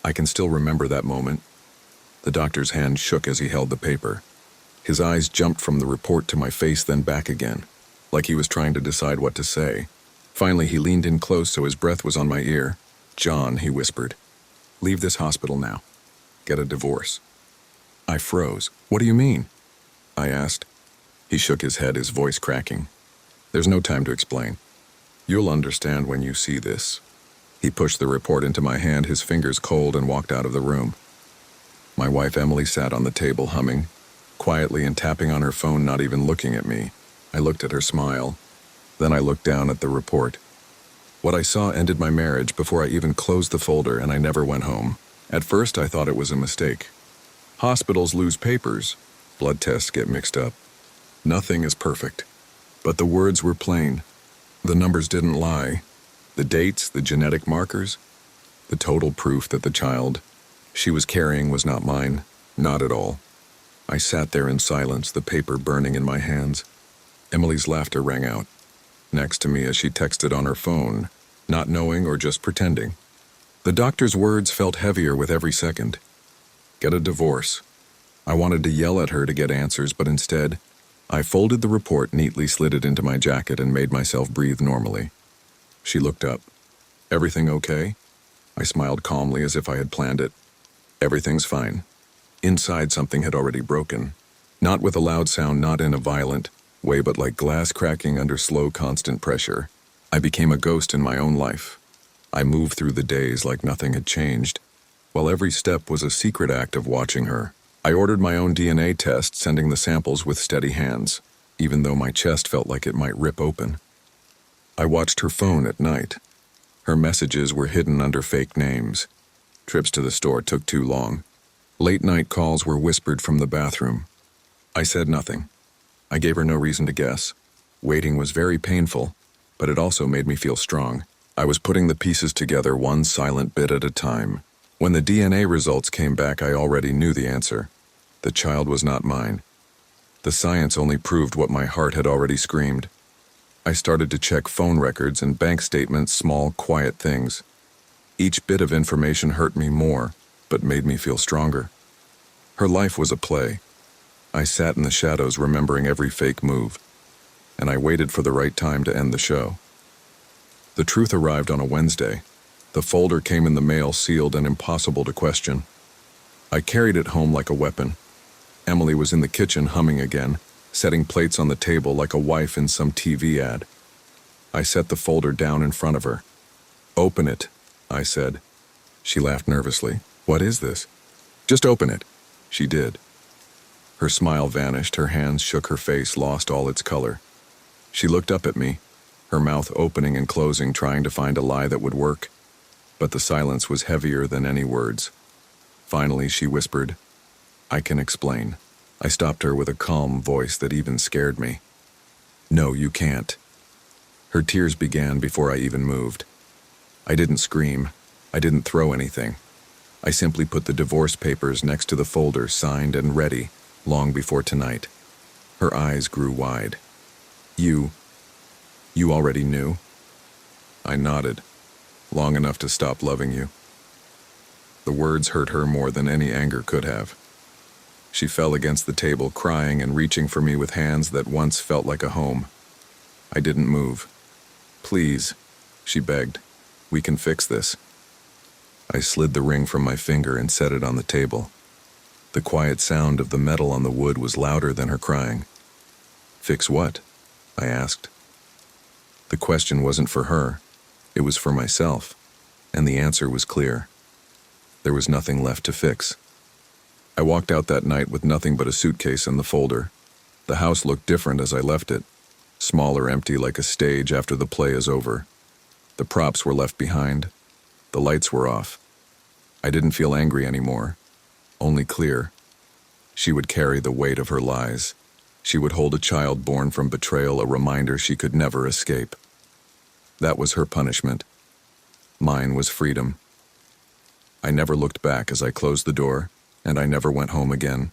I can still remember that moment. The doctor's hand shook as he held the paper. His eyes jumped from the report to my face, then back again, like he was trying to decide what to say. Finally, he leaned in close so his breath was on my ear. "John," he whispered, "leave this hospital now. Get a divorce." I froze. "What do you mean?" I asked. He shook his head, his voice cracking. "There's no time to explain. You'll understand when you see this." He pushed the report into my hand, his fingers cold, and walked out of the room. My wife Emily sat on the table humming, quietly and tapping on her phone, not even looking at me. I looked at her smile. Then I looked down at the report. What I saw ended my marriage before I even closed the folder, and I never went home. At first, I thought it was a mistake. Hospitals lose papers. Blood tests get mixed up. Nothing is perfect. But the words were plain. The numbers didn't lie. The dates, the genetic markers, the total proof that the child she was carrying was not mine. Not at all. I sat there in silence, the paper burning in my hands. Emily's laughter rang out next to me as she texted on her phone, not knowing or just pretending. The doctor's words felt heavier with every second. Get a divorce. I wanted to yell at her to get answers, but instead, I folded the report neatly, slid it into my jacket, and made myself breathe normally. She looked up. "Everything okay?" I smiled calmly as if I had planned it. "Everything's fine." Inside, something had already broken. Not with a loud sound, not in a violent way, but like glass cracking under slow, constant pressure. I became a ghost in my own life. I moved through the days like nothing had changed, while every step was a secret act of watching her. I ordered my own DNA test, sending the samples with steady hands, even though my chest felt like it might rip open. I watched her phone at night. Her messages were hidden under fake names. Trips to the store took too long. Late-night calls were whispered from the bathroom. I said nothing. I gave her no reason to guess. Waiting was very painful, but it also made me feel strong. I was putting the pieces together one silent bit at a time. When the DNA results came back, I already knew the answer. The child was not mine. The science only proved what my heart had already screamed. I started to check phone records and bank statements, small, quiet things. Each bit of information hurt me more, but made me feel stronger. Her life was a play. I sat in the shadows, remembering every fake move, and I waited for the right time to end the show. The truth arrived on a Wednesday. The folder came in the mail, sealed and impossible to question. I carried it home like a weapon. Emily was in the kitchen humming again, setting plates on the table like a wife in some TV ad. I set the folder down in front of her. "Open it," I said. She laughed nervously. "What is this?" "Just open it." She did. Her smile vanished, her hands shook, her face lost all its color. She looked up at me, her mouth opening and closing, trying to find a lie that would work. But the silence was heavier than any words. Finally, she whispered, "I can explain." I stopped her with a calm voice that even scared me. "No, you can't." Her tears began before I even moved. I didn't scream. I didn't throw anything. I simply put the divorce papers next to the folder, signed and ready, long before tonight. Her eyes grew wide. You already knew?" I nodded, long enough to stop loving you." The words hurt her more than any anger could have. She fell against the table, crying and reaching for me with hands that once felt like a home. I didn't move. "Please," she begged, "we can fix this." I slid the ring from my finger and set it on the table. The quiet sound of the metal on the wood was louder than her crying. "Fix what?" I asked. The question wasn't for her. It was for myself, and the answer was clear. There was nothing left to fix. I walked out that night with nothing but a suitcase and the folder. The house looked different as I left it, smaller, empty, like a stage after the play is over. The props were left behind. The lights were off. I didn't feel angry anymore, only clear. She would carry the weight of her lies. She would hold a child born from betrayal, a reminder she could never escape. That was her punishment. Mine was freedom. I never looked back as I closed the door, and I never went home again.